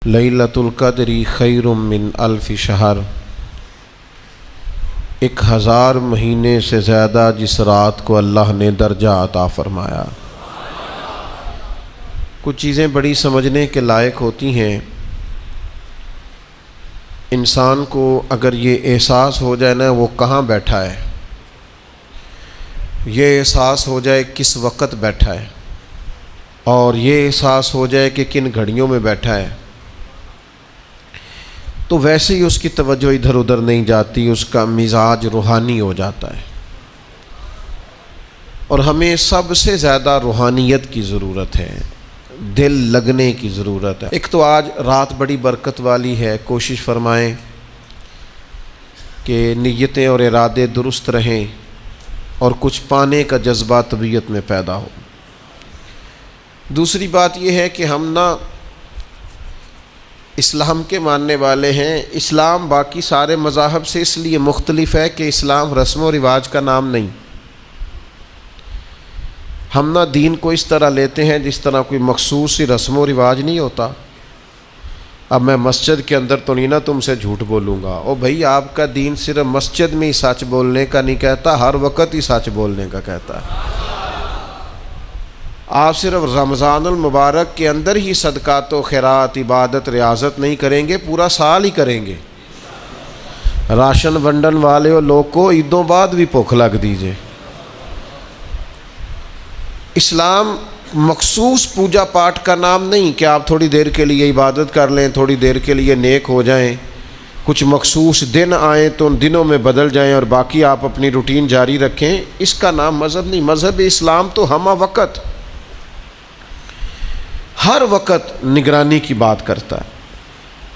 لیلۃ القدر خیر من الف شہر، 1000 مہینے سے زیادہ جس رات کو اللہ نے درجہ عطا فرمایا۔ کچھ چیزیں بڑی سمجھنے کے لائق ہوتی ہیں۔ انسان کو اگر یہ احساس ہو جائے نا وہ کہاں بیٹھا ہے، یہ احساس ہو جائے کس وقت بیٹھا ہے، اور یہ احساس ہو جائے کہ کن گھڑیوں میں بیٹھا ہے، تو ویسے ہی اس کی توجہ ادھر ادھر نہیں جاتی، اس کا مزاج روحانی ہو جاتا ہے۔ اور ہمیں سب سے زیادہ روحانیت کی ضرورت ہے، دل لگنے کی ضرورت ہے۔ ایک تو آج رات بڑی برکت والی ہے، کوشش فرمائیں کہ نیتیں اور ارادے درست رہیں اور کچھ پانے کا جذبہ طبیعت میں پیدا ہو۔ دوسری بات یہ ہے کہ ہم نہ اسلام کے ماننے والے ہیں۔ اسلام باقی سارے مذاہب سے اس لیے مختلف ہے کہ اسلام رسم و رواج کا نام نہیں۔ ہم نہ دین کو اس طرح لیتے ہیں جس طرح کوئی مخصوص سی رسم و رواج نہیں ہوتا۔ اب میں مسجد کے اندر تو نہیں نا تم سے جھوٹ بولوں گا، او بھائی آپ کا دین صرف مسجد میں ہی سچ بولنے کا نہیں کہتا، ہر وقت ہی سچ بولنے کا کہتا ہے۔ آپ صرف رمضان المبارک کے اندر ہی صدقات و خیرات، عبادت، ریاضت نہیں کریں گے، پورا سال ہی کریں گے۔ راشن ونڈن والے اور لوگ کو عیدوں بعد بھی بھوک لگ دیجئے۔ اسلام مخصوص پوجا پاٹ کا نام نہیں کہ آپ تھوڑی دیر کے لیے عبادت کر لیں، تھوڑی دیر کے لیے نیک ہو جائیں، کچھ مخصوص دن آئیں تو ان دنوں میں بدل جائیں اور باقی آپ اپنی روٹین جاری رکھیں۔ اس کا نام مذہب نہیں۔ مذہب اسلام تو ہمہ وقت، ہر وقت نگرانی کی بات کرتا ہے،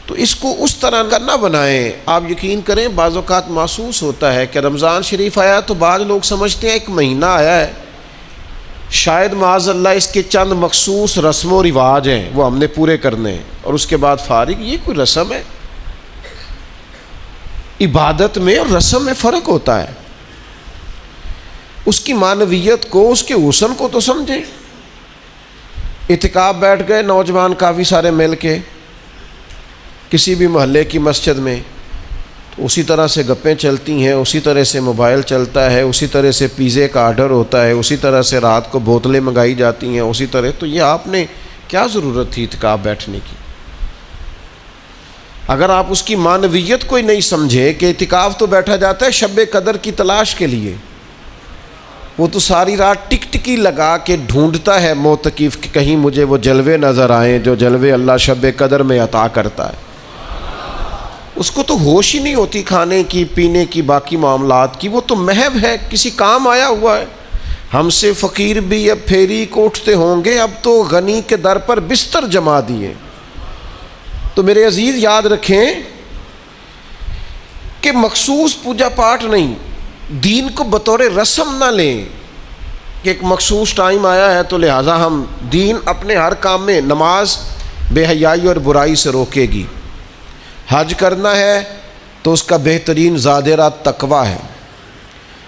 تو اس کو اس طرح کا نہ بنائیں۔ آپ یقین کریں بعض اوقات محسوس ہوتا ہے کہ رمضان شریف آیا تو بعض لوگ سمجھتے ہیں ایک مہینہ آیا ہے، شاید معاذ اللہ اس کے چند مخصوص رسم و رواج ہیں وہ ہم نے پورے کرنے ہیں اور اس کے بعد فارغ۔ یہ کوئی رسم ہے؟ عبادت میں اور رسم میں فرق ہوتا ہے۔ اس کی معنویت کو، اس کے حسن کو تو سمجھیں۔ اعتکاف بیٹھ گئے نوجوان کافی سارے مل کے کسی بھی محلے کی مسجد میں، تو اسی طرح سے گپیں چلتی ہیں، اسی طرح سے موبائل چلتا ہے، اسی طرح سے پیزے کا آرڈر ہوتا ہے، اسی طرح سے رات کو بوتلیں منگائی جاتی ہیں، اسی طرح۔ تو یہ آپ نے کیا ضرورت تھی اعتکاف بیٹھنے کی؟ اگر آپ اس کی معنویت کو ہی نہیں سمجھے کہ اعتکاف تو بیٹھا جاتا ہے شب قدر کی تلاش کے لیے، وہ تو ساری رات ٹک ٹکی لگا کے ڈھونڈتا ہے معتکف کہ کہیں مجھے وہ جلوے نظر آئیں جو جلوے اللہ شب قدر میں عطا کرتا ہے۔ اس کو تو ہوش ہی نہیں ہوتی کھانے کی، پینے کی، باقی معاملات کی، وہ تو محض ہے کسی کام آیا ہوا ہے۔ ہم سے فقیر بھی اب پھیری کو اٹھتے ہوں گے، اب تو غنی کے در پر بستر جما دیے۔ تو میرے عزیز یاد رکھیں کہ مخصوص پوجا پاٹ نہیں، دین کو بطور رسم نہ لیں کہ ایک مخصوص ٹائم آیا ہے تو لہٰذا ہم دین اپنے ہر کام میں، نماز بے حیائی اور برائی سے روکے گی، حج کرنا ہے تو اس کا بہترین زادرہ تقویٰ ہے،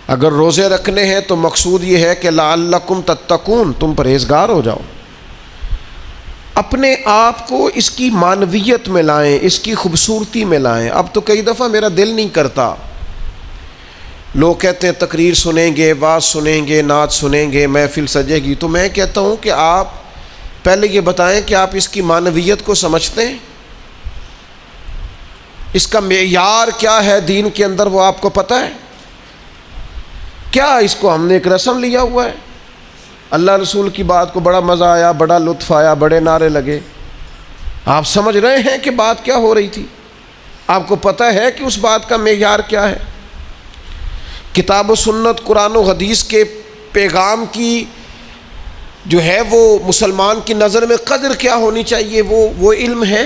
اگر روزے رکھنے ہیں تو مقصود یہ ہے کہ لعلکم تتقون، تم پرہیزگار ہو جاؤ۔ اپنے آپ کو اس کی معنویت میں لائیں، اس کی خوبصورتی میں لائیں۔ اب تو کئی دفعہ میرا دل نہیں کرتا، لوگ کہتے ہیں تقریر سنیں گے، واعظ سنیں گے، نعت سنیں گے، محفل سجے گی، تو میں کہتا ہوں کہ آپ پہلے یہ بتائیں کہ آپ اس کی معنویت کو سمجھتے ہیں؟ اس کا معیار کیا ہے دین کے اندر، وہ آپ کو پتہ ہے کیا؟ اس کو ہم نے ایک رسم لیا ہوا ہے۔ اللہ رسول کی بات کو بڑا مزہ آیا، بڑا لطف آیا، بڑے نعرے لگے۔ آپ سمجھ رہے ہیں کہ بات کیا ہو رہی تھی؟ آپ کو پتہ ہے کہ اس بات کا معیار کیا ہے؟ کتاب و سنت، قرآن و حدیث کے پیغام کی جو ہے وہ مسلمان کی نظر میں قدر کیا ہونی چاہیے، وہ علم ہے۔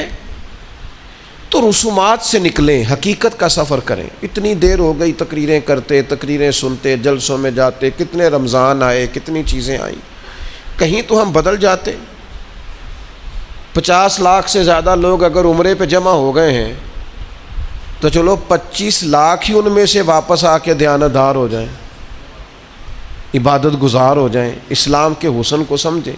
تو رسومات سے نکلیں، حقیقت کا سفر کریں۔ اتنی دیر ہو گئی تقریریں کرتے، تقریریں سنتے، جلسوں میں جاتے، کتنے رمضان آئے، کتنی چیزیں آئیں، کہیں تو ہم بدل جاتے۔ 50 لاکھ سے زیادہ لوگ اگر عمرے پہ جمع ہو گئے ہیں تو چلو 25 لاکھ ہی ان میں سے واپس آ کے دیانتدار ہو جائیں، عبادت گزار ہو جائیں، اسلام کے حسن کو سمجھیں۔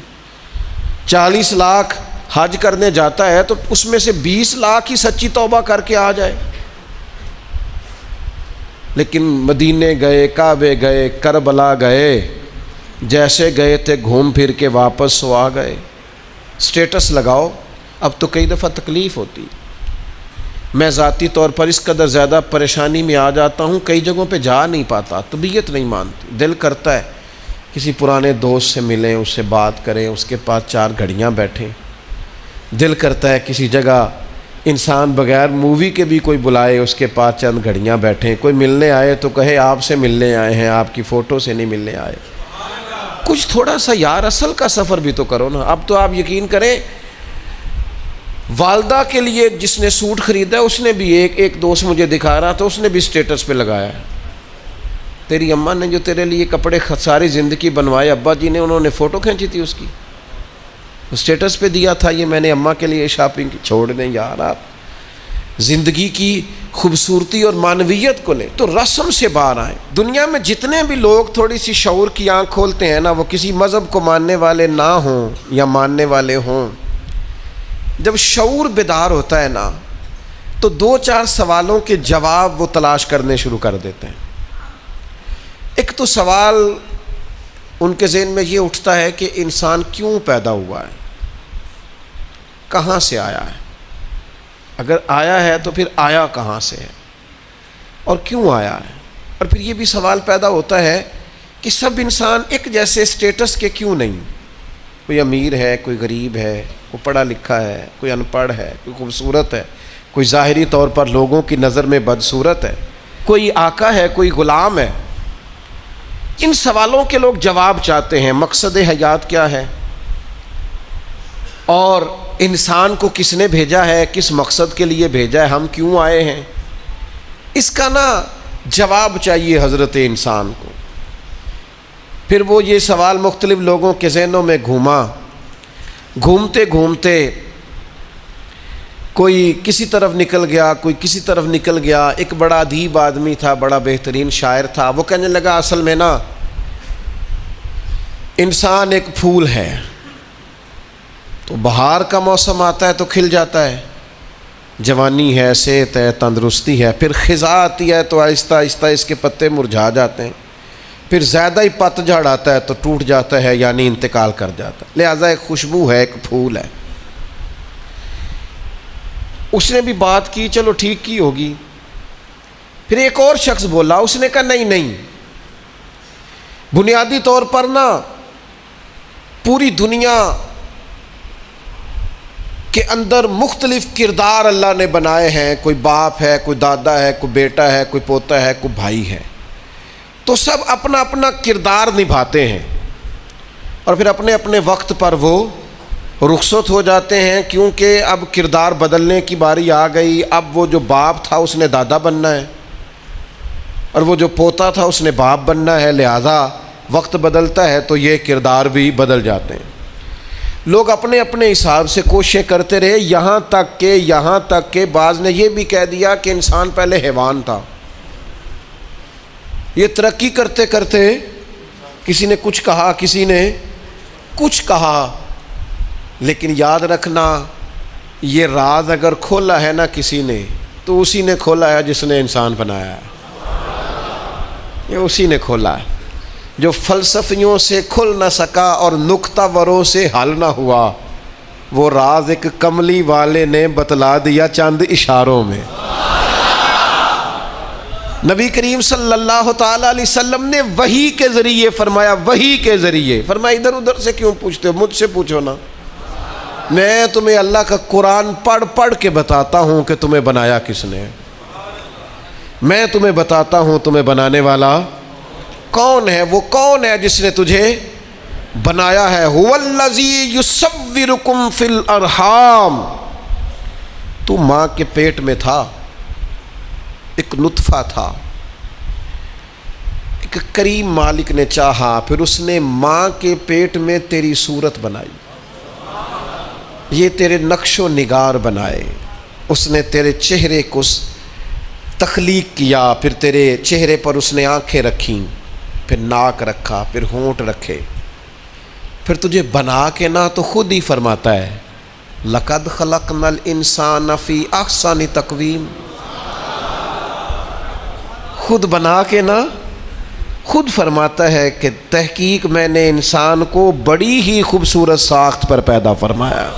40 لاکھ حج کرنے جاتا ہے تو اس میں سے 20 لاکھ ہی سچی توبہ کر کے آ جائے، لیکن مدینے گئے، کعبے گئے، کربلا گئے، جیسے گئے تھے گھوم پھر کے واپس سو آ گئے۔ سٹیٹس لگاؤ، اب تو کئی دفعہ تکلیف ہوتی، میں ذاتی طور پر اس قدر زیادہ پریشانی میں آ جاتا ہوں، کئی جگہوں پہ جا نہیں پاتا، طبیعت نہیں مانتی، دل کرتا ہے کسی پرانے دوست سے ملیں، اس سے بات کریں، اس کے پاس 4 گھڑیاں بیٹھیں، دل کرتا ہے کسی جگہ انسان بغیر مووی کے بھی کوئی بلائے، اس کے پاس چند گھڑیاں بیٹھیں، کوئی ملنے آئے تو کہے آپ سے ملنے آئے ہیں، آپ کی فوٹو سے نہیں ملنے آئے۔ کچھ تھوڑا سا یار اصل کا سفر بھی تو کرو نا۔ اب تو آپ یقین کریں، والدہ کے لیے جس نے سوٹ خریدا ہے اس نے بھی ایک دوست مجھے دکھا رہا تھا، اس نے بھی سٹیٹس پہ لگایا ہے، تیری اماں نے جو تیرے لیے کپڑے ساری زندگی بنوائے، ابا جی نے، انہوں نے فوٹو کھینچی تھی اس کی، سٹیٹس پہ دیا تھا، یہ میں نے اماں کے لیے شاپنگ کی۔ چھوڑ دیں یار، آپ زندگی کی خوبصورتی اور معنویت کو لیں تو رسم سے باہر آئیں۔ دنیا میں جتنے بھی لوگ تھوڑی سی شعور کی آنکھ کھولتے ہیں نا، وہ کسی مذہب کو ماننے والے نہ ہوں یا ماننے والے ہوں، جب شعور بیدار ہوتا ہے نا تو 2-4 سوالوں کے جواب وہ تلاش کرنے شروع کر دیتے ہیں۔ ایک تو سوال ان کے ذہن میں یہ اٹھتا ہے کہ انسان کیوں پیدا ہوا ہے، کہاں سے آیا ہے، اگر آیا ہے تو پھر آیا کہاں سے ہے اور کیوں آیا ہے۔ اور پھر یہ بھی سوال پیدا ہوتا ہے کہ سب انسان ایک جیسے سٹیٹس کے کیوں نہیں، کوئی امیر ہے، کوئی غریب ہے، کوئی پڑھا لکھا ہے، کوئی ان پڑھ ہے، کوئی خوبصورت ہے، کوئی ظاہری طور پر لوگوں کی نظر میں بدصورت ہے، کوئی آقا ہے، کوئی غلام ہے۔ ان سوالوں کے لوگ جواب چاہتے ہیں۔ مقصد حیات کیا ہے اور انسان کو کس نے بھیجا ہے، کس مقصد کے لیے بھیجا ہے، ہم کیوں آئے ہیں، اس کا نا جواب چاہیے حضرت انسان کو۔ پھر وہ یہ سوال مختلف لوگوں کے ذہنوں میں گھومتے گھومتے کوئی کسی طرف نکل گیا، کوئی کسی طرف نکل گیا۔ ایک بڑا ادیب آدمی تھا، بڑا بہترین شاعر تھا، وہ کہنے لگا اصل میں نا انسان ایک پھول ہے، تو بہار کا موسم آتا ہے تو کھل جاتا ہے، جوانی ہے، صحت ہے، تندرستی ہے، پھر خزاں آتی ہے تو آہستہ آہستہ اس کے پتے مرجھا جاتے ہیں، پھر زیادہ ہی پتجھڑ آتا ہے تو ٹوٹ جاتا ہے، یعنی انتقال کر جاتا ہے، لہٰذا ایک خوشبو ہے، ایک پھول ہے۔ اس نے بھی بات کی، چلو ٹھیک کی ہوگی۔ پھر ایک اور شخص بولا، اس نے کہا نہیں، بنیادی طور پر نا پوری دنیا کے اندر مختلف کردار اللہ نے بنائے ہیں، کوئی باپ ہے، کوئی دادا ہے، کوئی بیٹا ہے، کوئی پوتا ہے، کوئی بھائی ہے، تو سب اپنا اپنا کردار نبھاتے ہیں اور پھر اپنے اپنے وقت پر وہ رخصت ہو جاتے ہیں، کیونکہ اب کردار بدلنے کی باری آ گئی۔ اب وہ جو باپ تھا اس نے دادا بننا ہے، اور وہ جو پوتا تھا اس نے باپ بننا ہے، لہذا وقت بدلتا ہے تو یہ کردار بھی بدل جاتے ہیں۔ لوگ اپنے اپنے حساب سے کوششیں کرتے رہے، یہاں تک کہ بعض نے یہ بھی کہہ دیا کہ انسان پہلے حیوان تھا۔ یہ ترقی کرتے کرتے کسی نے کچھ کہا، کسی نے کچھ کہا، لیکن یاد رکھنا یہ راز اگر کھولا ہے نا کسی نے تو اسی نے کھولا ہے جس نے انسان بنایا ہے، یہ اسی نے کھولا ہے۔ جو فلسفیوں سے کھل نہ سکا اور نکتہ وروں سے حل نہ ہوا، وہ راز ایک کملی والے نے بتلا دیا چند اشاروں میں۔ نبی کریم صلی اللہ تعالی علیہ وسلم نے وحی کے ذریعے فرمایا، وحی کے ذریعے فرمایا، ادھر ادھر سے کیوں پوچھتے ہو، مجھ سے پوچھو نا، میں تمہیں اللہ کا قرآن پڑھ کے بتاتا ہوں کہ تمہیں بنایا کس نے، میں تمہیں بتاتا ہوں تمہیں بنانے والا کون ہے، وہ کون ہے جس نے تجھے بنایا ہے۔ هو الذی یصورکم فی الارحام، تو ماں کے پیٹ میں تھا، ایک نطفہ تھا، ایک کریم مالک نے چاہا، پھر اس نے ماں کے پیٹ میں تیری صورت بنائی، یہ تیرے نقش و نگار بنائے، اس نے تیرے چہرے کو تخلیق کیا، پھر تیرے چہرے پر اس نے آنکھیں رکھیں، پھر ناک رکھا، پھر ہونٹ رکھے، پھر تجھے بنا کے نہ تو خود ہی فرماتا ہے لقد خلقنا الانسان فی احسن تقویم، خود بنا کے نا خود فرماتا ہے کہ تحقیق میں نے انسان کو بڑی ہی خوبصورت ساخت پر پیدا فرمایا۔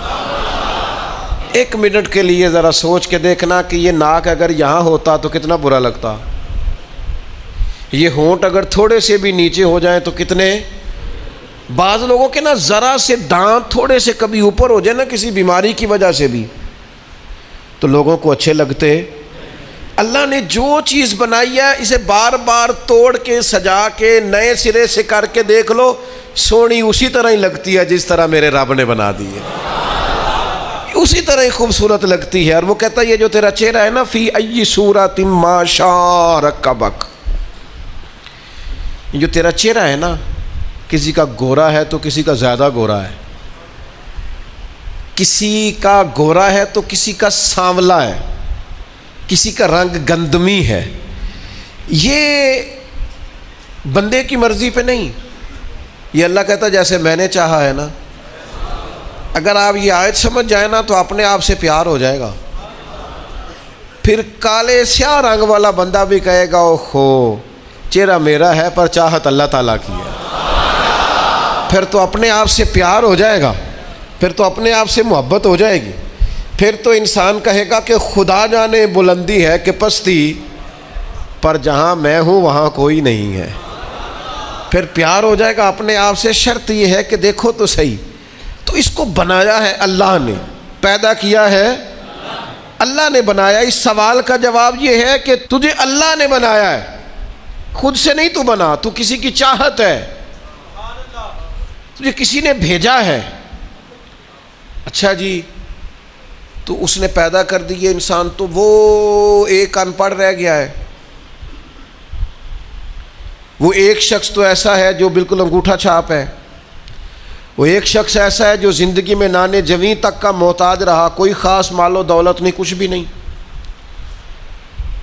ایک منٹ کے لیے ذرا سوچ کے دیکھنا کہ یہ ناک اگر یہاں ہوتا تو کتنا برا لگتا، یہ ہونٹ اگر تھوڑے سے بھی نیچے ہو جائیں تو کتنے، بعض لوگوں کے نا ذرا سے دانت تھوڑے سے کبھی اوپر ہو جائے نا کسی بیماری کی وجہ سے بھی تو لوگوں کو اچھے لگتے۔ اللہ نے جو چیز بنائی ہے اسے بار بار توڑ کے سجا کے نئے سرے سے کر کے دیکھ لو، سونی اسی طرح ہی لگتی ہے جس طرح میرے رب نے بنا دی ہے، اسی طرح ہی خوبصورت لگتی ہے۔ اور وہ کہتا ہے یہ جو تیرا چہرہ ہے نا فی ای صورت ما شاء رکبک، یہ جو تیرا چہرہ ہے نا کسی کا گورا ہے تو کسی کا زیادہ گورا ہے، کسی کا گورا ہے تو کسی کا سانولا ہے، کسی کا رنگ گندمی ہے، یہ بندے کی مرضی پہ نہیں، یہ اللہ کہتا ہے جیسے میں نے چاہا ہے نا۔ اگر آپ یہ آیت سمجھ جائیں نا تو اپنے آپ سے پیار ہو جائے گا، پھر کالے سیاہ رنگ والا بندہ بھی کہے گا اوہو چہرہ میرا ہے پر چاہت اللہ تعالیٰ کی ہے، پھر تو اپنے آپ سے پیار ہو جائے گا، پھر تو اپنے آپ سے محبت ہو جائے گی، پھر تو انسان کہے گا کہ خدا جانے بلندی ہے کہ پستی، پر جہاں میں ہوں وہاں کوئی نہیں ہے، پھر پیار ہو جائے گا اپنے آپ سے۔ شرط یہ ہے کہ دیکھو تو صحیح، تو اس کو بنایا ہے اللہ نے، پیدا کیا ہے اللہ نے بنایا۔ اس سوال کا جواب یہ ہے کہ تجھے اللہ نے بنایا ہے، خود سے نہیں تو بنا، تو کسی کی چاہت ہے، تجھے کسی نے بھیجا ہے۔ اچھا جی تو اس نے پیدا کر دی یہ انسان، تو وہ ایک ان پڑھ رہ گیا ہے، وہ ایک شخص تو ایسا ہے جو بالکل انگوٹھا چھاپ ہے، وہ ایک شخص ایسا ہے جو زندگی میں نانے جویں تک کا محتاج رہا، کوئی خاص مال و دولت نہیں، کچھ بھی نہیں،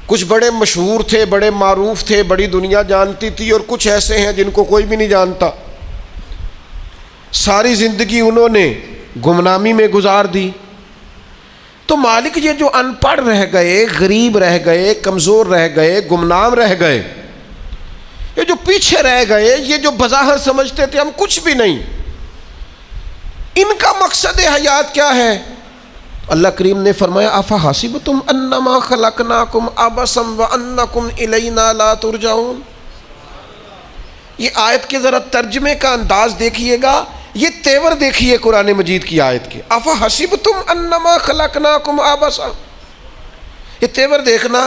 کچھ بڑے مشہور تھے، بڑے معروف تھے، بڑی دنیا جانتی تھی، اور کچھ ایسے ہیں جن کو کوئی بھی نہیں جانتا، ساری زندگی انہوں نے گمنامی میں گزار دی۔ تو مالک یہ جو ان پڑھ رہ گئے، غریب رہ گئے، کمزور رہ گئے، گمنام رہ گئے، یہ جو پیچھے رہ گئے، یہ جو بظاہر سمجھتے تھے ہم کچھ بھی نہیں، ان کا مقصد حیات کیا ہے؟ اللہ کریم نے فرمایا افحسبتم انما خلقناکم عبثا وانکم الینا لا ترجعون۔ یہ آیت کے ذرا ترجمے کا انداز دیکھیے گا، یہ تیور دیکھیے قرآن مجید کی آیت کے، افحسبتم انما خلقناکم عبثا، یہ تیور دیکھنا۔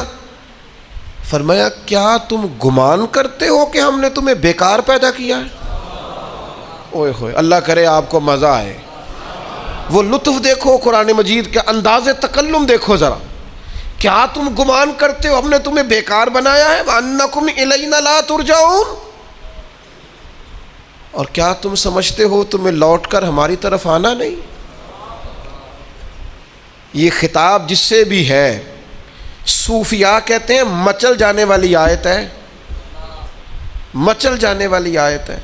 فرمایا کیا تم گمان کرتے ہو کہ ہم نے تمہیں بیکار پیدا کیا ہے؟ اوئے ہوئے، اللہ کرے آپ کو مزہ آئے، وہ لطف دیکھو قرآن مجید کا انداز تکلم دیکھو ذرا، کیا تم گمان کرتے ہو ہم نے تمہیں بیکار بنایا ہے؟ وَأَنَّكُمْ إِلَيْنَا لَا تُرْجَعُونَ، اور کیا تم سمجھتے ہو تمہیں لوٹ کر ہماری طرف آنا نہیں؟ یہ خطاب جس سے بھی ہے، صوفیاء کہتے ہیں مچل جانے والی آیت ہے، مچل جانے والی آیت ہے۔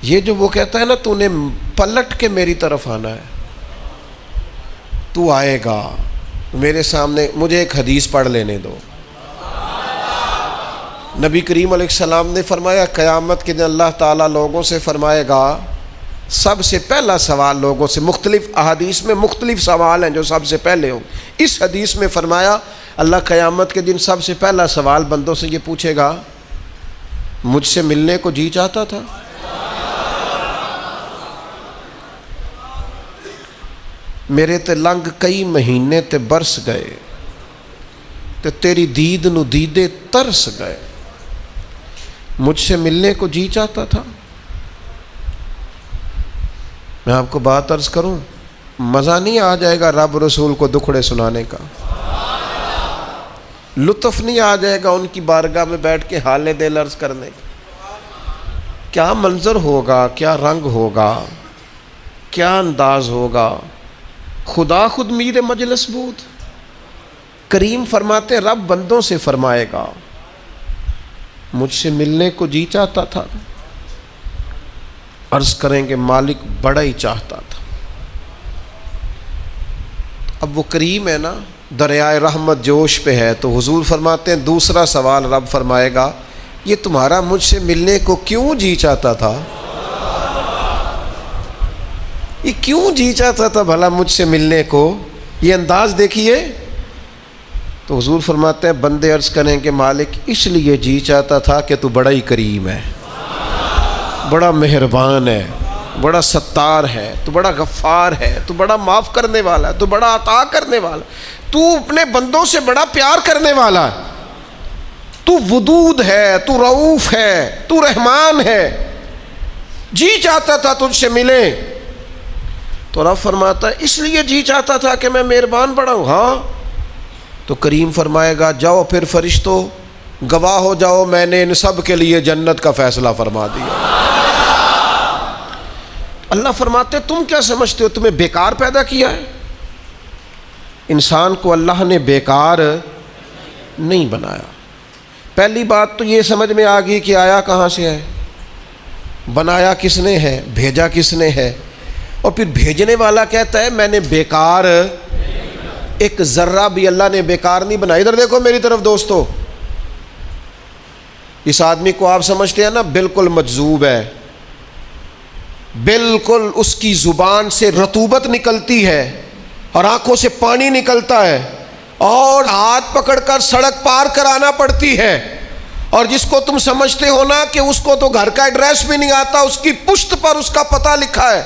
یہ جو وہ کہتا ہے نا تو نے پلٹ کے میری طرف آنا ہے، تو آئے گا میرے سامنے، مجھے ایک حدیث پڑھ لینے دو۔ نبی کریم علیہ السلام نے فرمایا قیامت کے دن اللہ تعالیٰ لوگوں سے فرمائے گا، سب سے پہلا سوال لوگوں سے، مختلف احادیث میں مختلف سوال ہیں جو سب سے پہلے ہوں، اس حدیث میں فرمایا اللہ قیامت کے دن سب سے پہلا سوال بندوں سے یہ پوچھے گا مجھ سے ملنے کو جی چاہتا تھا؟ میرے تے لنگ کئی مہینے تے برس گئے تے تیری دید نو دیدے ترس گئے، مجھ سے ملنے کو جی چاہتا تھا؟ میں آپ کو بات عرض کروں، مزہ نہیں آ جائے گا رب رسول کو دکھڑے سنانے کا، لطف نہیں آ جائے گا ان کی بارگاہ میں بیٹھ کے حال دل عرض کرنے کا؟ کیا منظر ہوگا، کیا رنگ ہوگا، کیا انداز ہوگا، خدا خود میر مجلس بود۔ کریم فرماتے رب بندوں سے فرمائے گا مجھ سے ملنے کو جی چاہتا تھا؟ عرض کریں گے مالک بڑا ہی چاہتا تھا۔ اب وہ کریم ہے نا، دریائے رحمت جوش پہ ہے، تو حضور فرماتے ہیں دوسرا سوال رب فرمائے گا یہ تمہارا مجھ سے ملنے کو کیوں جی چاہتا تھا؟ یہ کیوں جی چاہتا تھا بھلا مجھ سے ملنے کو؟ یہ انداز دیکھیے۔ تو حضور فرماتے ہیں بندے عرض کریں کہ مالک اس لیے جی چاہتا تھا کہ تو بڑا ہی کریم ہے، بڑا مہربان ہے، بڑا ستار ہے، تو بڑا غفار ہے، تو بڑا معاف کرنے والا ہے، تو بڑا عطا کرنے والا، تو اپنے بندوں سے بڑا پیار کرنے والا ہے، تو ودود ہے، تو رؤوف ہے، تو رحمان ہے، جی چاہتا تھا تجھ سے ملے۔ تو رب فرماتا ہے اس لیے جی چاہتا تھا کہ میں مہربان بڑا ہوں؟ ہاں۔ تو کریم فرمائے گا جاؤ پھر فرشتوں گواہ ہو جاؤ، میں نے ان سب کے لیے جنت کا فیصلہ فرما دیا۔ اللہ فرماتے تم کیا سمجھتے ہو تمہیں بیکار پیدا کیا ہے؟ انسان کو اللہ نے بیکار نہیں بنایا۔ پہلی بات تو یہ سمجھ میں آ گئی کہ آیا کہاں سے ہے، بنایا کس نے ہے، بھیجا کس نے ہے، اور پھر بھیجنے والا کہتا ہے میں نے بیکار، ایک ذرہ بھی اللہ نے بیکار نہیں بنایا۔ ادھر دیکھو میری طرف دوستو، اس آدمی کو آپ سمجھتے ہیں نا بالکل مجذوب ہے، بالکل اس کی زبان سے رطوبت نکلتی ہے اور آنکھوں سے پانی نکلتا ہے اور ہاتھ پکڑ کر سڑک پار کرانا پڑتی ہے، اور جس کو تم سمجھتے ہو نا کہ اس کو تو گھر کا ایڈریس بھی نہیں آتا، اس کی پشت پر اس کا پتہ لکھا ہے،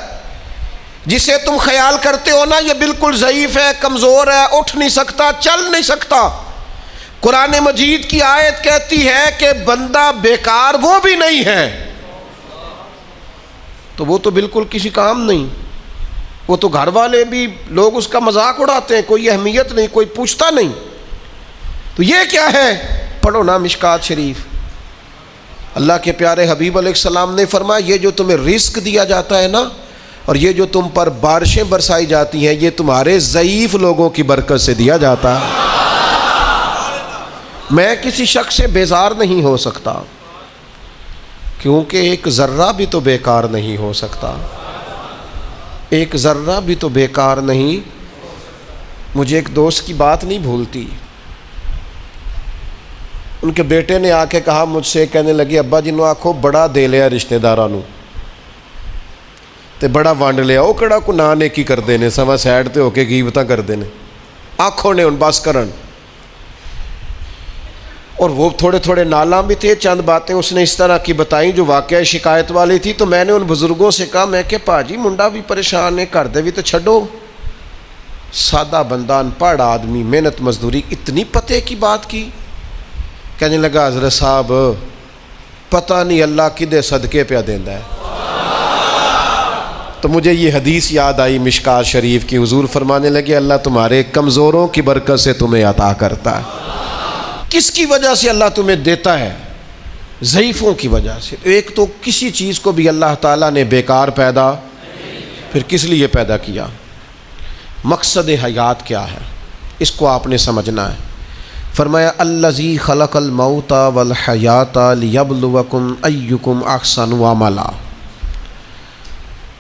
جسے تم خیال کرتے ہو نا یہ بالکل ضعیف ہے، کمزور ہے، اٹھ نہیں سکتا، چل نہیں سکتا، قرآن مجید کی آیت کہتی ہے کہ بندہ بیکار وہ بھی نہیں ہے، تو وہ تو بالکل کسی کام نہیں، وہ تو گھر والے بھی لوگ اس کا مذاق اڑاتے ہیں، کوئی اہمیت نہیں، کوئی پوچھتا نہیں۔ تو یہ کیا ہے؟ پڑھو نا مشکات شریف، اللہ کے پیارے حبیب علیہ السلام نے فرمایا یہ جو تمہیں رزق دیا جاتا ہے نا، اور یہ جو تم پر بارشیں برسائی جاتی ہیں، یہ تمہارے ضعیف لوگوں کی برکت سے دیا جاتا ہے۔ میں کسی شخص سے بیزار نہیں ہو سکتا، کیونکہ ایک ذرہ بھی تو بیکار نہیں ہو سکتا، ایک ذرہ بھی تو بیکار نہیں۔ مجھے ایک دوست کی بات نہیں بھولتی، ان کے بیٹے نے آ کے کہا مجھ سے، کہنے لگی ابا جی نو آکھو بڑا دے لیا رشتہ داراں نو تے بڑا ونڈ لیا، وہ کہڑا کو نہ نیکی کردے نے، سوا سائڈ تے ہو کے غیبتاں کردے نے، آنکھوں نے ان بس کرن۔ اور وہ تھوڑے تھوڑے نالاں بھی تھے، چند باتیں اس نے اس طرح کی بتائیں جو واقعہ شکایت والی تھی۔ تو میں نے ان بزرگوں سے کہا، میں کہ پاجی منڈا بھی پریشان ہے، گھر دے بھی تو چھڈو، سادہ بندہ ان پڑھ آدمی محنت مزدوری، اتنی پتے کی بات کی؟ کہنے لگا حضرت صاحب پتہ نہیں اللہ کدے صدقے پہ دیندا ہے۔ تو مجھے یہ حدیث یاد آئی مشکات شریف کی، حضور فرمانے لگے اللہ تمہارے کمزوروں کی برکت سے تمہیں عطا کرتا ہے۔ کس کی وجہ سے اللہ تمہیں دیتا ہے؟ ضعیفوں کی وجہ سے۔ ایک تو کسی چیز کو بھی اللہ تعالیٰ نے بیکار پیدا، پھر کس لیے پیدا کیا؟ مقصد حیات کیا ہے اس کو آپ نے سمجھنا ہے۔ فرمایا الذی خلق الموت والحیات لیبلوکم ایکم احسن عملا،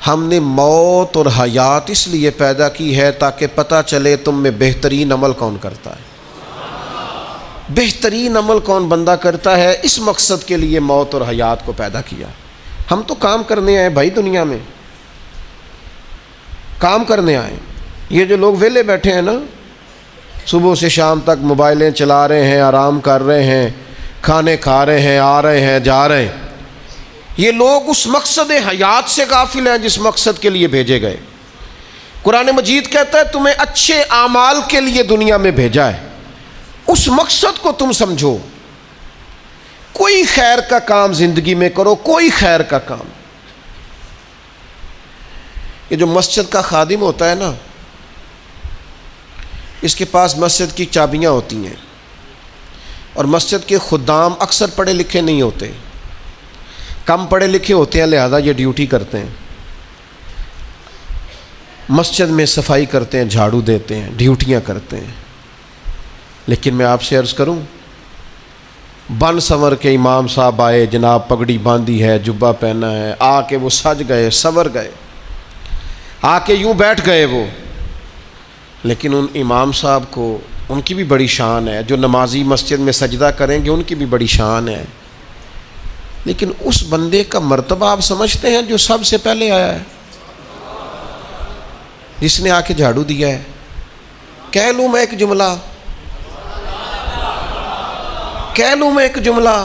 ہم نے موت اور حیات اس لیے پیدا کی ہے تاکہ پتہ چلے تم میں بہترین عمل کون کرتا ہے، بہترین عمل کون بندہ کرتا ہے۔ اس مقصد کے لیے موت اور حیات کو پیدا کیا۔ ہم تو کام کرنے آئے بھائی، دنیا میں کام کرنے آئے۔ یہ جو لوگ ویلے بیٹھے ہیں نا، صبح سے شام تک موبائلیں چلا رہے ہیں، آرام کر رہے ہیں، کھانے کھا رہے ہیں، آ رہے ہیں، جا رہے ہیں، یہ لوگ اس مقصد حیات سے غافل ہیں جس مقصد کے لیے بھیجے گئے۔ قرآن مجید کہتا ہے تمہیں اچھے اعمال کے لیے دنیا میں بھیجا ہے، اس مقصد کو تم سمجھو۔ کوئی خیر کا کام زندگی میں کرو، کوئی خیر کا کام۔ یہ جو مسجد کا خادم ہوتا ہے نا، اس کے پاس مسجد کی چابیاں ہوتی ہیں، اور مسجد کے خدام اکثر پڑھے لکھے نہیں ہوتے، کم پڑھے لکھے ہوتے ہیں، لہذا یہ ڈیوٹی کرتے ہیں، مسجد میں صفائی کرتے ہیں، جھاڑو دیتے ہیں، ڈیوٹیاں کرتے ہیں۔ لیکن میں آپ سے عرض کروں، بن سنور کے امام صاحب آئے، جناب پگڑی باندھی ہے، جبہ پہنا ہے، آ کے وہ سج گئے، سنور گئے، آ کے یوں بیٹھ گئے وہ، لیکن ان امام صاحب کو ان کی بھی بڑی شان ہے، جو نمازی مسجد میں سجدہ کریں گے ان کی بھی بڑی شان ہے، لیکن اس بندے کا مرتبہ آپ سمجھتے ہیں جو سب سے پہلے آیا ہے، جس نے آ کے جھاڑو دیا ہے؟ کہہ لوں میں ایک جملہ، کہہ لوں میں ایک جملہ،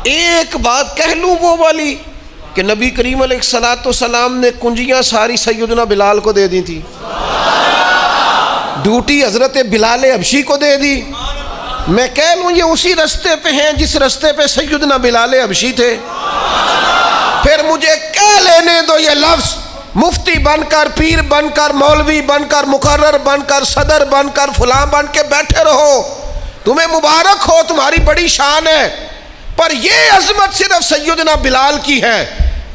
ایک بات کہہ لوں وہ والی کہ نبی کریم علیہ الصلوۃ والسلام نے کنجیاں ساری سیدنا بلال کو دے دی تھی، ڈیوٹی حضرت بلال حبشی کو دے دی، میں کہہ لوں یہ اسی رستے پہ ہیں جس رستے پہ سیدنا بلال حبشی تھے؟ پھر مجھے کہہ لینے دو یہ لفظ، مفتی بن کر، پیر بن کر، مولوی بن کر، مقرر بن کر، صدر بن کر، فلاں بن کے بیٹھے رہو، تمہیں مبارک ہو، تمہاری بڑی شان ہے، پر یہ عظمت صرف سیدنا بلال کی ہے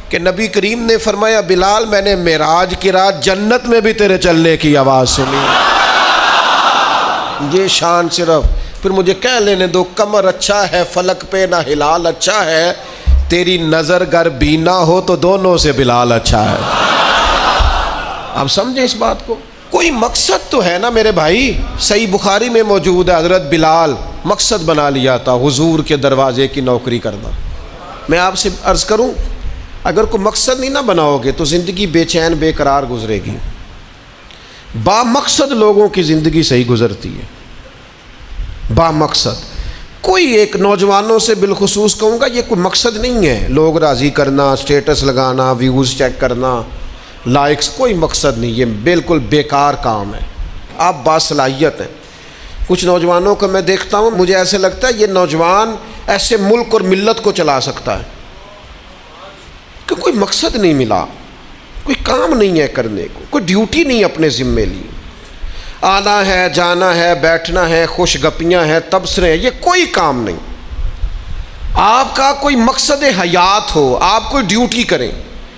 کہ نبی کریم نے فرمایا بلال میں نے معراج کی رات جنت میں بھی تیرے چلنے کی آواز سنی، یہ شان صرف۔ پھر مجھے کہہ لینے دو قمر اچھا ہے فلک پہ نہ ہلال اچھا ہے، تیری نظر گر بینا ہو تو دونوں سے بلال اچھا ہے۔ آپ سمجھیں اس بات کو، کوئی مقصد تو ہے نا میرے بھائی۔ صحیح بخاری میں موجود ہے حضرت بلال مقصد بنا لیا تھا حضور کے دروازے کی نوکری کرنا۔ میں آپ سے عرض کروں اگر کوئی مقصد نہیں نہ بناؤ گے تو زندگی بے چین بے قرار گزرے گی۔ با مقصد لوگوں کی زندگی صحیح گزرتی ہے، با مقصد۔ کوئی ایک نوجوانوں سے بالخصوص کہوں گا یہ کوئی مقصد نہیں ہے، لوگ راضی کرنا، سٹیٹس لگانا، ویوز چیک کرنا، لائکس، کوئی مقصد نہیں، یہ بالکل بیکار کام ہے۔ آپ باصلاحیت ہیں۔ کچھ نوجوانوں کو میں دیکھتا ہوں مجھے ایسے لگتا ہے یہ نوجوان ایسے ملک اور ملت کو چلا سکتا ہے، کہ کوئی مقصد نہیں ملا، کوئی کام نہیں ہے کرنے کو، کوئی ڈیوٹی نہیں اپنے ذمے لی، آنا ہے جانا ہے بیٹھنا ہے خوش گپیاں ہیں تبصرے ہیں، یہ کوئی کام نہیں۔ آپ کا کوئی مقصد حیات ہو، آپ کوئی ڈیوٹی کریں،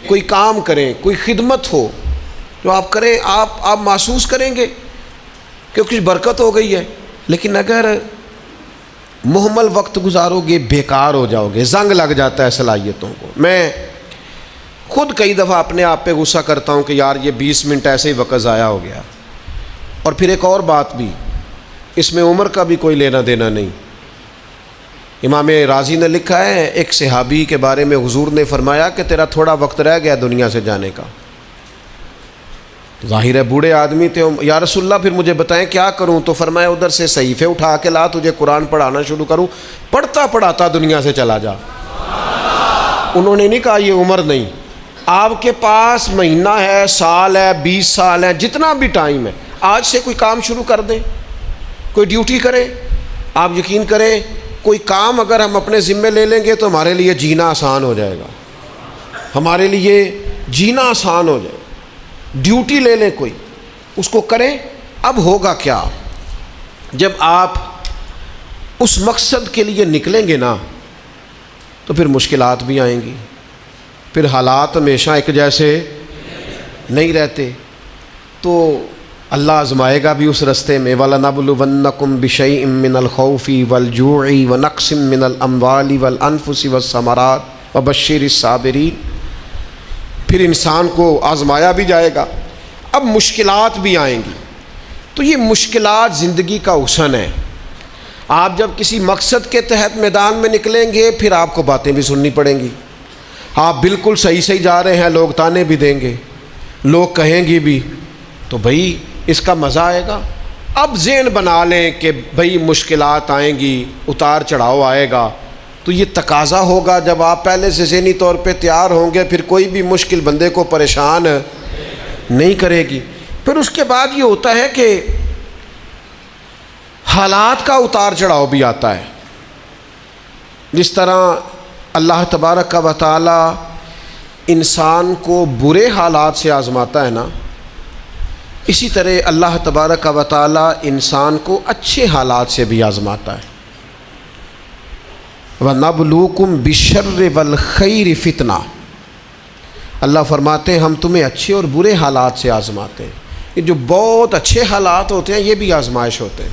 کوئی کام کریں، کوئی خدمت ہو جو آپ کریں، آپ محسوس کریں گے کہ کچھ برکت ہو گئی ہے۔ لیکن اگر محمل وقت گزارو گے بیکار ہو جاؤ گے، زنگ لگ جاتا ہے صلاحیتوں کو۔ میں خود کئی دفعہ اپنے آپ پہ غصہ کرتا ہوں کہ یار یہ 20 منٹ ایسے ہی وقت ضائع ہو گیا۔ اور پھر ایک اور بات بھی، اس میں عمر کا بھی کوئی لینا دینا نہیں۔ امام رازی نے لکھا ہے ایک صحابی کے بارے میں حضور نے فرمایا کہ تیرا تھوڑا وقت رہ گیا دنیا سے جانے کا۔ ظاہر ہے بوڑھے آدمی تھے، یا رسول اللہ پھر مجھے بتائیں کیا کروں؟ تو فرمایا ادھر سے صحیفے اٹھا کے لا، تجھے قرآن پڑھانا شروع کروں، پڑھتا پڑھاتا دنیا سے چلا جا۔ انہوں نے نہیں کہا یہ عمر نہیں، آپ کے پاس مہینہ ہے، سال ہے، 20 سال ہے، جتنا بھی ٹائم ہے، آج سے کوئی کام شروع کر دیں، کوئی ڈیوٹی کریں۔ آپ یقین کریں کوئی کام اگر ہم اپنے ذمے لے لیں گے تو ہمارے لیے جینا آسان ہو جائے گا، ہمارے لیے جینا آسان ہو جائے گا۔ ڈیوٹی لے لیں کوئی، اس کو کریں۔ اب ہوگا کیا جب آپ اس مقصد کے لیے نکلیں گے نا تو پھر مشکلات بھی آئیں گی، پھر حالات ہمیشہ ایک جیسے نہیں رہتے، تو اللہ آزمائے گا بھی اس رستے میں۔ وَلَنَبْلُوَنَّكُمْ بِشَيْءٍ مِّنَ الْخَوْفِ وَالْجُوعِ وَنَقْصٍ مِّنَ الْأَمْوَالِ وَالْأَنفُسِ وَالثَّمَرَاتِ وَبَشِّرِ الصَّابِرِينَ۔ پھر انسان کو آزمایا بھی جائے گا، اب مشکلات بھی آئیں گی، تو یہ مشکلات زندگی کا حسن ہے۔ آپ جب کسی مقصد کے تحت میدان میں نکلیں گے پھر آپ کو باتیں بھی سننی پڑیں گی، آپ بالکل صحیح جا رہے ہیں، لوگ تانے بھی دیں گے، لوگ کہیں گے بھی، تو بھائی اس کا مزہ آئے گا۔ اب ذہن بنا لیں کہ بھائی مشکلات آئیں گی، اتار چڑھاؤ آئے گا، تو یہ تقاضا ہوگا جب آپ پہلے سے ذہنی طور پہ تیار ہوں گے پھر کوئی بھی مشکل بندے کو پریشان نہیں کرے گی۔ پھر اس کے بعد یہ ہوتا ہے کہ حالات کا اتار چڑھاؤ بھی آتا ہے، جس طرح اللہ تبارک و تعالی انسان کو برے حالات سے آزماتا ہے نا، اسی طرح اللہ تبارک و تعالی انسان کو اچھے حالات سے بھی آزماتا ہے۔ وَنَبْلُوكُمْ بِالشَّرِّ وَالْخَيْرِ فِتْنَةً، اللہ فرماتے ہیں ہم تمہیں اچھے اور برے حالات سے آزماتے ہیں۔ یہ جو بہت اچھے حالات ہوتے ہیں یہ بھی آزمائش ہوتے ہیں۔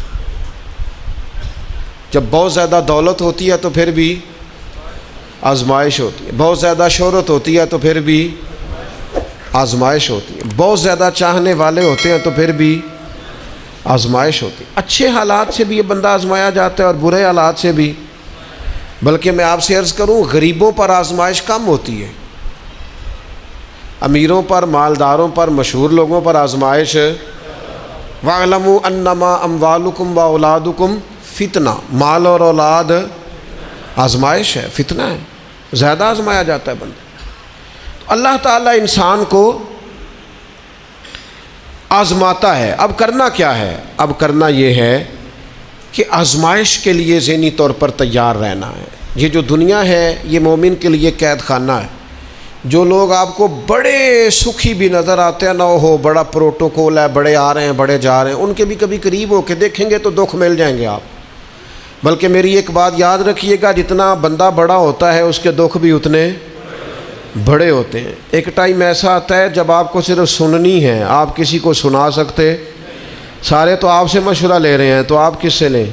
جب بہت زیادہ دولت ہوتی ہے تو پھر بھی آزمائش ہوتی ہے، بہت زیادہ شہرت ہوتی ہے تو پھر بھی آزمائش ہوتی ہے. بہت زیادہ چاہنے والے ہوتے ہیں تو پھر بھی آزمائش ہوتی ہے. اچھے حالات سے بھی یہ بندہ آزمایا جاتا ہے اور برے حالات سے بھی. بلکہ میں آپ سے عرض کروں غریبوں پر آزمائش کم ہوتی ہے، امیروں پر، مالداروں پر، مشہور لوگوں پر آزمائش. وَاعْلَمُوا أَنَّمَا أَمْوَالُكُمْ وَأَوْلَادُكُمْ فتنہ، مال اور اولاد آزمائش ہے، فتنہ ہے، زیادہ آزمایا جاتا ہے بندہ. تو اللہ تعالیٰ انسان کو آزماتا ہے. اب کرنا کیا ہے؟ اب کرنا یہ ہے کہ آزمائش کے لیے ذہنی طور پر تیار رہنا ہے. یہ جو دنیا ہے یہ مومن کے لیے قید خانہ ہے. جو لوگ آپ کو بڑے سکھی بھی نظر آتے ہیں، نہ ہو بڑا پروٹوکول ہے، بڑے آ رہے ہیں بڑے جا رہے ہیں، ان کے بھی کبھی قریب ہو کے دیکھیں گے تو دکھ مل جائیں گے آپ. بلکہ میری ایک بات یاد رکھیے گا، جتنا بندہ بڑا ہوتا ہے اس کے دکھ بھی اتنے بڑے ہوتے ہیں. ایک ٹائم ایسا آتا ہے جب آپ کو صرف سننی ہے، آپ کسی کو سنا سکتے. سارے تو آپ سے مشورہ لے رہے ہیں تو آپ کس سے لیں؟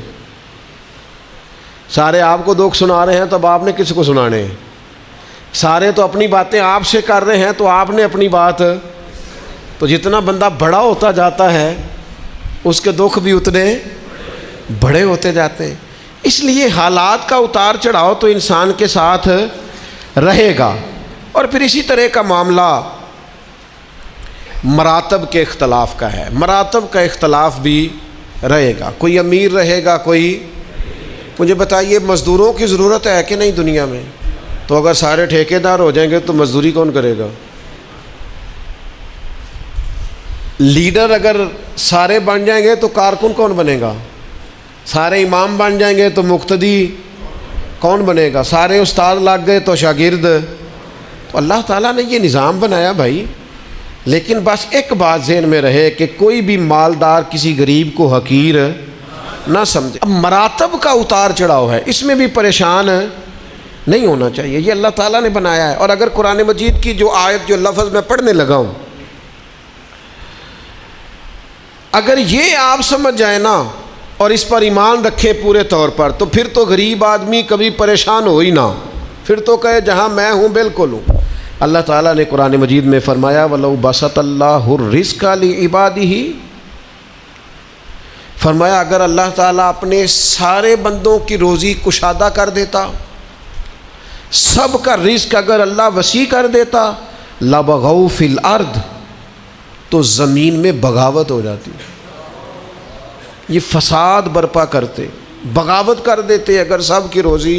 سارے آپ کو دکھ سنا رہے ہیں تو اب آپ نے کس کو سنانے ہیں؟ سارے تو اپنی باتیں آپ سے کر رہے ہیں تو آپ نے اپنی بات. تو جتنا بندہ بڑا ہوتا جاتا ہے اس کے دکھ بھی اتنے بڑے ہوتے جاتے ہیں. اس لیے حالات کا اتار چڑھاؤ تو انسان کے ساتھ رہے گا. اور پھر اسی طرح کا معاملہ مراتب کے اختلاف کا ہے. مراتب کا اختلاف بھی رہے گا. کوئی امیر رہے گا، کوئی. مجھے بتائیے مزدوروں کی ضرورت ہے کہ نہیں دنیا میں؟ تو اگر سارے ٹھیکیدار ہو جائیں گے تو مزدوری کون کرے گا؟ لیڈر اگر سارے بن جائیں گے تو کارکن کون بنے گا؟ سارے امام بن جائیں گے تو مقتدی کون بنے گا؟ سارے استاد لگ گئے تو شاگرد. تو اللہ تعالیٰ نے یہ نظام بنایا بھائی. لیکن بس ایک بات ذہن میں رہے کہ کوئی بھی مالدار کسی غریب کو حقیر نہ سمجھے. اب مراتب کا اتار چڑھاؤ ہے، اس میں بھی پریشان نہیں ہونا چاہیے. یہ اللہ تعالیٰ نے بنایا ہے. اور اگر قرآن مجید کی جو آیت جو لفظ میں پڑھنے لگا ہوں، اگر یہ آپ سمجھ جائیں نا اور اس پر ایمان رکھیں پورے طور پر، تو پھر تو غریب آدمی کبھی پریشان ہو ہی نہ. پھر تو کہے جہاں میں ہوں بالکل ہوں. اللہ تعالیٰ نے قرآن مجید میں فرمایا وَلَوْ بَسَطَ اللَّهُ الرِّزْقَ لِعِبَادِهِ، فرمایا اگر اللہ تعالیٰ اپنے سارے بندوں کی روزی کشادہ کر دیتا، سب کا رزق اگر اللہ وسیع کر دیتا، لَبَغَوْا فِي الْأَرْضِ، تو زمین میں بغاوت ہو جاتی. یہ فساد برپا کرتے، بغاوت کر دیتے اگر سب کی روزی.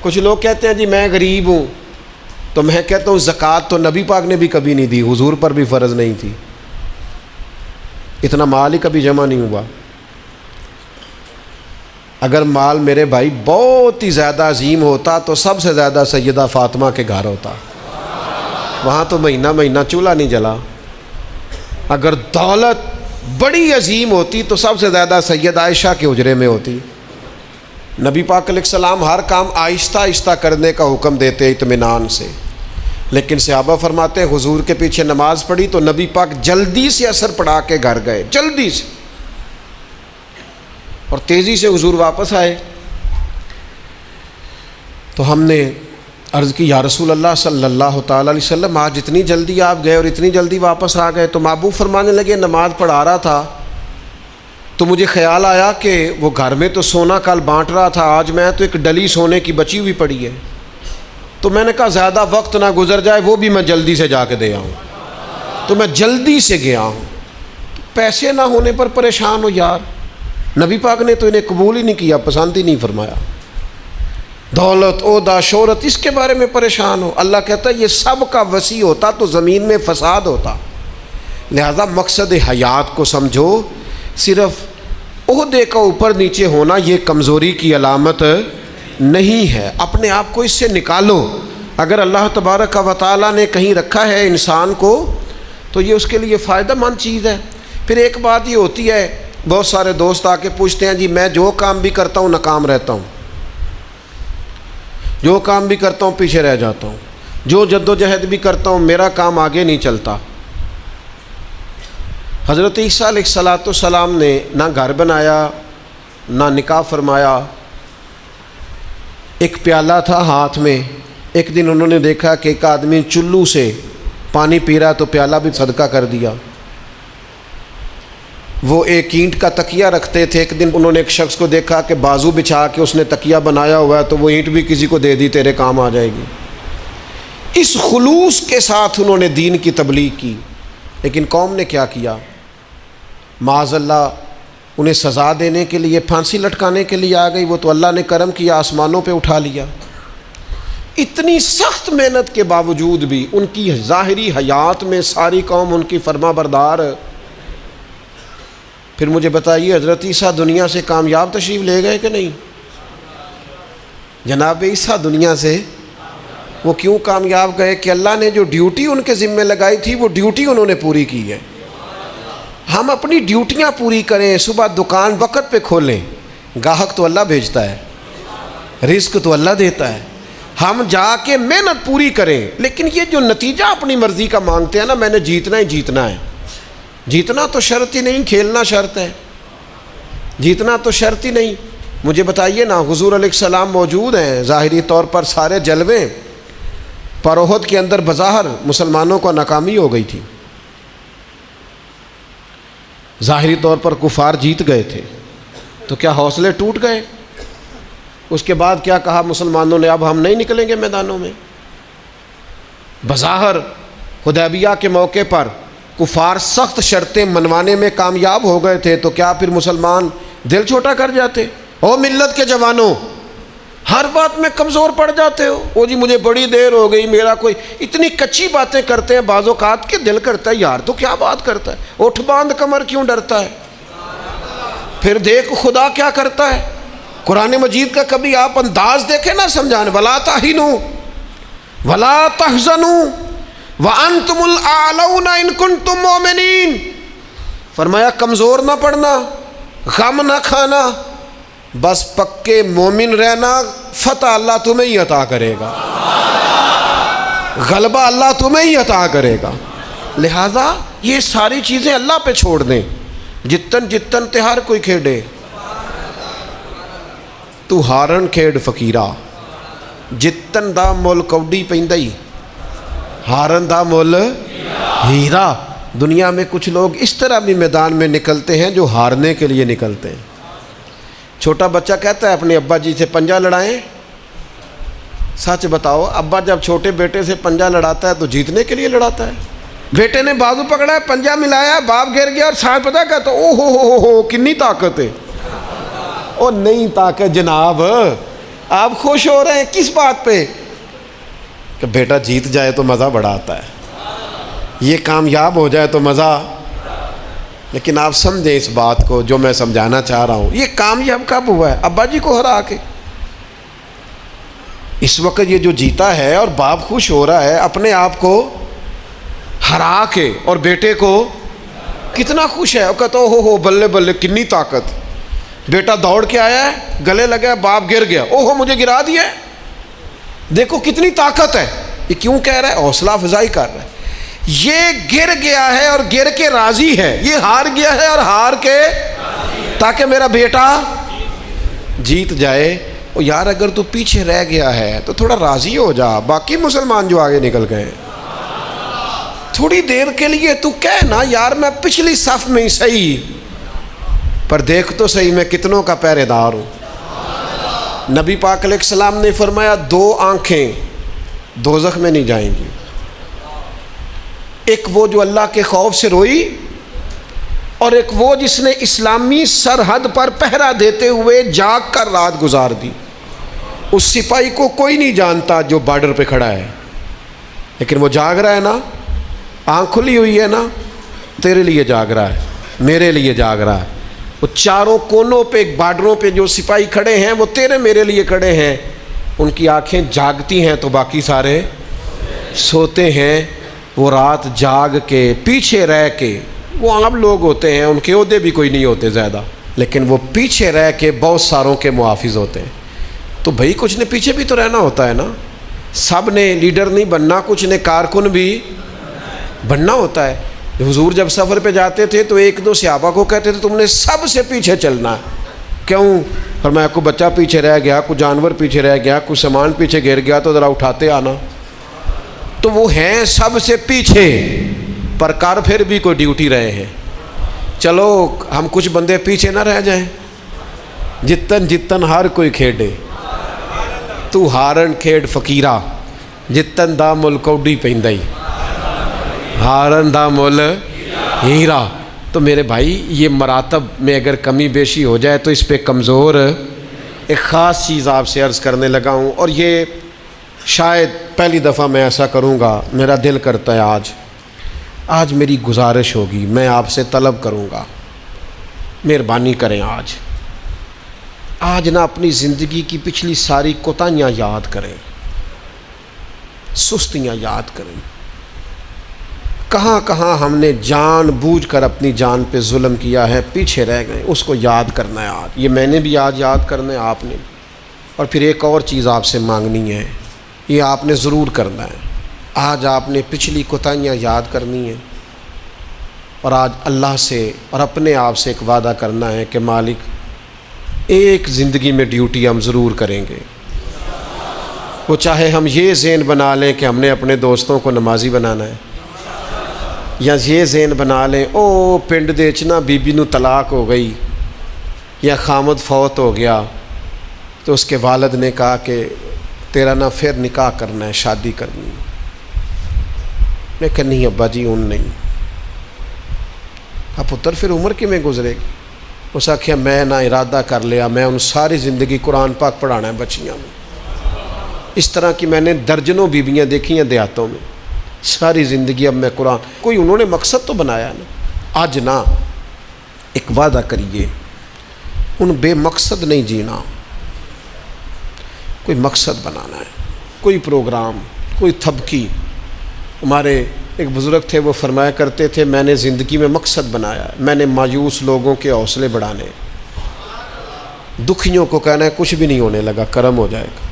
کچھ لوگ کہتے ہیں جی میں غریب ہوں، تو میں کہتا ہوں زکوٰۃ تو نبی پاک نے بھی کبھی نہیں دی، حضور پر بھی فرض نہیں تھی. اتنا مال ہی کبھی جمع نہیں ہوا. اگر مال میرے بھائی بہت ہی زیادہ عظیم ہوتا تو سب سے زیادہ سیدہ فاطمہ کے گھر ہوتا، وہاں تو مہینہ مہینہ چولہا نہیں جلا. اگر دولت بڑی عظیم ہوتی تو سب سے زیادہ سید عائشہ کے حجرے میں ہوتی. نبی پاک علیہ السلام ہر کام آہستہ آہستہ کرنے کا حکم دیتے اطمینان سے. لیکن صحابہ فرماتے ہیں حضور کے پیچھے نماز پڑھی تو نبی پاک جلدی سے اثر پڑھا کے گھر گئے، جلدی سے، اور تیزی سے حضور واپس آئے. تو ہم نے عرض کی یا رسول اللہ صلی اللہ تعالیٰ علیہ وسلم آج اتنی جلدی آپ گئے اور اتنی جلدی واپس آ گئے؟ تو محبوب فرمانے لگے نماز پڑھا رہا تھا تو مجھے خیال آیا کہ وہ گھر میں تو سونا کل بانٹ رہا تھا، آج میں تو ایک ڈلی سونے کی بچی ہوئی پڑی ہے، تو میں نے کہا زیادہ وقت نہ گزر جائے، وہ بھی میں جلدی سے جا کے دے آؤں. تو میں جلدی سے گیا ہوں. پیسے نہ ہونے پر پریشان ہو یار. نبی پاک نے تو انہیں قبول ہی نہیں کیا، پسند ہی نہیں فرمایا. دولت، عہدہ، شہرت، اس کے بارے میں پریشان ہو. اللہ کہتا ہے یہ سب کا وسیع ہوتا تو زمین میں فساد ہوتا. لہذا مقصد حیات کو سمجھو. صرف عہدے کا اوپر نیچے ہونا یہ کمزوری کی علامت نہیں ہے. اپنے آپ کو اس سے نکالو. اگر اللہ تبارک و تعالیٰ نے کہیں رکھا ہے انسان کو تو یہ اس کے لیے فائدہ مند چیز ہے. پھر ایک بات یہ ہوتی ہے، بہت سارے دوست آ کے پوچھتے ہیں جی میں جو کام بھی کرتا ہوں ناکام رہتا ہوں، جو کام بھی کرتا ہوں پیچھے رہ جاتا ہوں، جو جدوجہد بھی کرتا ہوں میرا کام آگے نہیں چلتا. حضرت عیسیٰ علیہ السلام نے نہ گھر بنایا نہ نکاح فرمایا. ایک پیالہ تھا ہاتھ میں. ایک دن انہوں نے دیکھا کہ ایک آدمی چلو سے پانی پی رہا تو پیالہ بھی صدقہ کر دیا۔ وہ ایک اینٹ کا تکیہ رکھتے تھے، ایک دن انہوں نے ایک شخص کو دیکھا کہ بازو بچھا کے اس نے تکیہ بنایا ہوا ہے، تو وہ اینٹ بھی کسی کو دے دی، تیرے کام آ جائے گی۔ اس خلوص کے ساتھ انہوں نے دین کی تبلیغ کی، لیکن قوم نے کیا کیا؟ معاذ اللہ انہیں سزا دینے کے لیے، پھانسی لٹکانے کے لیے آ گئی۔ وہ تو اللہ نے کرم کیا، آسمانوں پہ اٹھا لیا۔ اتنی سخت محنت کے باوجود بھی ان کی ظاہری حیات میں ساری قوم ان کی فرما بردار۔ پھر مجھے بتائیے، حضرت عیسیٰ دنیا سے کامیاب تشریف لے گئے کہ نہیں؟ جناب عیسیٰ دنیا سے وہ کیوں کامیاب گئے کہ اللہ نے جو ڈیوٹی ان کے ذمے لگائی تھی وہ ڈیوٹی انہوں نے پوری کی ہے۔ ہم اپنی ڈیوٹیاں پوری کریں، صبح دکان وقت پہ کھولیں، گاہک تو اللہ بھیجتا ہے، رزق تو اللہ دیتا ہے، ہم جا کے محنت پوری کریں۔ لیکن یہ جو نتیجہ اپنی مرضی کا مانگتے ہیں نا، میں نے جیتنا ہی جیتنا ہے، جیتنا تو شرط ہی نہیں، کھیلنا شرط ہے، جیتنا تو شرط ہی نہیں۔ مجھے بتائیے نا، حضور علیہ السلام موجود ہیں، ظاہری طور پر سارے جلوے، پر احد کے اندر بظاہر مسلمانوں کو ناکامی ہو گئی تھی، ظاہری طور پر کفار جیت گئے تھے، تو کیا حوصلے ٹوٹ گئے؟ اس کے بعد کیا کہا مسلمانوں نے؟ اب ہم نہیں نکلیں گے میدانوں میں۔ بظاہر حدیبیہ کے موقع پر کفار سخت شرطیں منوانے میں کامیاب ہو گئے تھے، تو کیا پھر مسلمان دل چھوٹا کر جاتے؟ او ملت کے جوانوں، ہر بات میں کمزور پڑ جاتے ہو۔ او جی مجھے بڑی دیر ہو گئی، میرا کوئی اتنی کچی باتیں کرتے ہیں بعض اوقات کہ دل کرتا ہے یار تو کیا بات کرتا ہے، اٹھ باندھ کمر کیوں ڈرتا ہے؟ پھر دیکھ خدا کیا کرتا ہے۔ قرآن مجید کا کبھی آپ انداز دیکھیں نا سمجھانے، وَلَا تَهِنُوا وَلَا تَحْزَنُوا وَأَنْتُمُ الْأَعْلَوْنَ إِن كُنتُم مُؤْمِنِينَ۔ فرمایا کمزور نہ پڑنا، غم نہ کھانا، بس پکے مومن رہنا، فتح اللہ تمہیں ہی عطا کرے گا، غلبہ اللہ تمہیں ہی عطا کرے گا۔ لہذا یہ ساری چیزیں اللہ پہ چھوڑ دیں۔ جتن جتن تہار کوئی کھیڑے، تو ہارن کھیڑ فقیرہ، جتن دا مول کوڈی پیندائی، ہارن دا مول ہیرا۔ دنیا میں کچھ لوگ اس طرح بھی میدان میں نکلتے ہیں جو ہارنے کے لیے نکلتے ہیں۔ چھوٹا بچہ کہتا ہے اپنے ابا جی سے پنجہ لڑائیں، سچ بتاؤ ابا جب چھوٹے بیٹے سے پنجہ لڑاتا ہے تو جیتنے کے لیے لڑاتا ہے؟ بیٹے نے بازو پکڑا ہے، پنجہ ملایا، باپ گر گیا اور ساتھ پتہ کہتا او ہو کنی طاقت ہے۔ او نہیں طاقت جناب، آپ خوش ہو رہے ہیں کس بات پہ؟ کہ بیٹا جیت جائے تو مزہ بڑا آتا ہے، یہ کامیاب ہو جائے تو مزہ۔ لیکن آپ سمجھیں اس بات کو جو میں سمجھانا چاہ رہا ہوں، یہ کامیاب کب ہوا ہے؟ ابا جی کو ہرا کے۔ اس وقت یہ جو جیتا ہے اور باپ خوش ہو رہا ہے اپنے آپ کو ہرا کے، اور بیٹے کو کتنا خوش ہے، وہ کہتا ہو بلے بلے کنی طاقت۔ بیٹا دوڑ کے آیا ہے، گلے لگا، باپ گر گیا، مجھے گرا دیا، دیکھو کتنی طاقت ہے۔ یہ کیوں کہہ رہا ہے؟ حوصلہ افزائی کر رہا ہے۔ یہ گر گیا ہے اور گر کے راضی ہے، یہ ہار گیا ہے اور ہار کے تاکہ میرا بیٹا جیت جائے۔ اور یار اگر تو پیچھے رہ گیا ہے تو تھوڑا راضی ہو جا، باقی مسلمان جو آگے نکل گئے تھوڑی دیر کے لیے تو کہہ نا یار میں پچھلی صف میں ہی صحیح، پر دیکھ تو صحیح میں کتنوں کا پہرے دار ہوں۔ نبی پاک علیہ السلام نے فرمایا 2 آنکھیں دوزخ میں نہیں جائیں گی، ایک وہ جو اللہ کے خوف سے روئی، اور ایک وہ جس نے اسلامی سرحد پر پہرا دیتے ہوئے جاگ کر رات گزار دی۔ اس سپاہی کو کوئی نہیں جانتا جو بارڈر پہ کھڑا ہے، لیکن وہ جاگ رہا ہے نا، آنکھ کھلی ہوئی ہے نا، تیرے لیے جاگ رہا ہے، میرے لیے جاگ رہا ہے۔ وہ چاروں کونوں پہ بارڈروں پہ جو سپاہی کھڑے ہیں وہ تیرے میرے لیے کھڑے ہیں، ان کی آنکھیں جاگتی ہیں تو باقی سارے سوتے ہیں۔ وہ رات جاگ کے پیچھے رہ کے، وہ عام لوگ ہوتے ہیں، ان کے عہدے بھی کوئی نہیں ہوتے زیادہ، لیکن وہ پیچھے رہ کے بہت ساروں کے محافظ ہوتے ہیں۔ تو بھائی کچھ نے پیچھے بھی تو رہنا ہوتا ہے نا، سب نے لیڈر نہیں بننا، کچھ نے کارکن بھی بننا ہوتا ہے۔ حضور جب سفر پہ جاتے تھے تو 1-2 صحابہ کو کہتے تھے تم نے سب سے پیچھے چلنا ہے۔ کیوں؟ فرمایا کوئی بچہ پیچھے رہ گیا، کوئی جانور پیچھے رہ گیا، کوئی سامان پیچھے گر گیا تو ذرا اٹھاتے آنا۔ تو وہ ہیں سب سے پیچھے، پر کر پھر بھی کوئی ڈیوٹی رہے ہیں۔ چلو ہم کچھ بندے پیچھے نہ رہ جائیں، جتن جتن ہر کوئی کھیڈے، تو ہارن کھیڈ فقیرہ، جتن دا مل کوڈی پیندائی، ہارن دا مل ہیرا۔ تو میرے بھائی یہ مراتب میں اگر کمی بیشی ہو جائے تو اس پہ کمزور، ایک خاص چیز آپ سے عرض کرنے لگا ہوں، اور یہ شاید پہلی دفعہ میں ایسا کروں گا، میرا دل کرتا ہے آج میری گزارش ہوگی، میں آپ سے طلب کروں گا، مہربانی کریں آج نہ اپنی زندگی کی پچھلی ساری کوتاہیاں یاد کریں، سستیاں یاد کریں، کہاں کہاں ہم نے جان بوجھ کر اپنی جان پہ ظلم کیا ہے، پیچھے رہ گئے، اس کو یاد کرنا ہے آج۔ یہ میں نے بھی آج یاد کرنا ہے، آپ نے بھی۔ اور پھر ایک اور چیز آپ سے مانگنی ہے، یہ آپ نے ضرور کرنا ہے، آج آپ نے پچھلی کوتاہیاں یاد کرنی ہے، اور آج اللہ سے اور اپنے آپ سے ایک وعدہ کرنا ہے کہ مالک ایک زندگی میں ڈیوٹی ہم ضرور کریں گے، وہ چاہے ہم یہ ذہن بنا لیں کہ ہم نے اپنے دوستوں کو نمازی بنانا ہے، یا یہ ذہن بنا لیں او پنڈ دے چنا بی بی نو طلاق ہو گئی یا خامد فوت ہو گیا تو اس کے والد نے کہا کہ تیرا نہ پھر نکاح کرنا ہے، شادی کرنی ہے۔ میں کہا نہیں ابا جی ان نہیں۔ اب پتر پھر عمر کی میں گزرے گی؟ اس آخیا میں نہ ارادہ کر لیا، میں ان ساری زندگی قرآن پاک پڑھانا ہے بچیاں میں۔ اس طرح کی میں نے درجنوں بیویاں دیکھی ہیں دیہاتوں میں، ساری زندگی اب میں قرآن، کوئی انہوں نے مقصد تو بنایا نا۔ آج نہ ایک وعدہ کریے، ان بے مقصد نہیں جینا، کوئی مقصد بنانا ہے، کوئی پروگرام، کوئی تھبکی۔ ہمارے ایک بزرگ تھے، وہ فرمایا کرتے تھے میں نے زندگی میں مقصد بنایا ہے، میں نے مایوس لوگوں کے حوصلے بڑھانے، دکھیوں کو کہنا ہے کچھ بھی نہیں ہونے لگا، کرم ہو جائے گا۔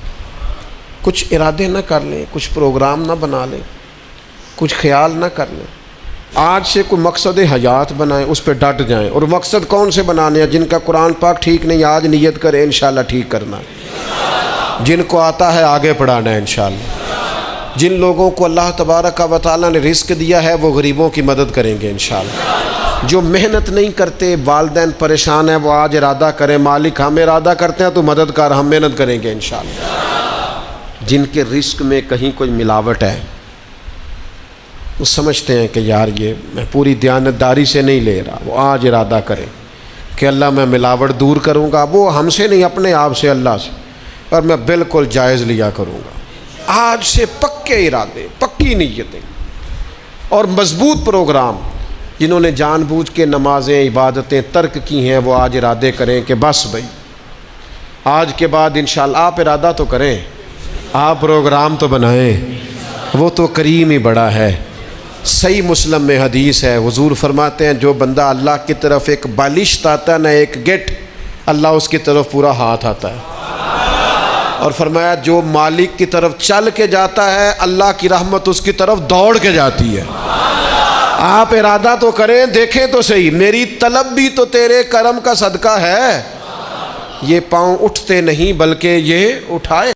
کچھ ارادے نہ کر لیں، کچھ پروگرام نہ بنا لیں، کچھ خیال نہ کر لیں، آج سے کوئی مقصد حیات بنائیں، اس پہ ڈٹ جائیں۔ اور مقصد کون سے بنانے ہیں؟ جن کا قرآن پاک ٹھیک نہیں، آج نیت کریں انشاءاللہ ٹھیک کرنا ہے۔ جن کو آتا ہے آگے پڑھانا ہے انشاءاللہ۔ جن لوگوں کو اللہ تبارک و تعالیٰ نے رزق دیا ہے وہ غریبوں کی مدد کریں گے انشاءاللہ۔ جو محنت نہیں کرتے، والدین پریشان ہیں، وہ آج ارادہ کریں مالک ہم ارادہ کرتے ہیں تو مدد کر، ہم محنت کریں گے انشاءاللہ۔ جن کے رزق میں کہیں کوئی ملاوٹ ہے، وہ سمجھتے ہیں کہ یار یہ میں پوری دیانتداری سے نہیں لے رہا، وہ آج ارادہ کریں کہ اللہ میں ملاوٹ دور کروں گا، وہ ہم سے نہیں اپنے آپ سے، اللہ سے، اور میں بالکل جائز لیا کروں گا۔ آج سے پکے ارادے، پکی نیتیں اور مضبوط پروگرام۔ جنہوں نے جان بوجھ کے نمازیں عبادتیں ترک کی ہیں وہ آج ارادے کریں کہ بس بھائی آج کے بعد انشاءاللہ۔ آپ ارادہ تو کریں، آپ پروگرام تو بنائیں، وہ تو کریم ہی بڑا ہے۔ صحیح مسلم میں حدیث ہے، حضور فرماتے ہیں جو بندہ اللہ کی طرف ایک بالشت آتا ہے نہ ایک گٹ، اللہ اس کی طرف پورا ہاتھ آتا ہے۔ اور فرمایا جو مالک کی طرف چل کے جاتا ہے اللہ کی رحمت اس کی طرف دوڑ کے جاتی ہے۔ آپ ارادہ تو کریں، دیکھیں تو صحیح، میری طلب بھی تو تیرے کرم کا صدقہ ہے۔ یہ پاؤں اٹھتے نہیں بلکہ یہ اٹھائے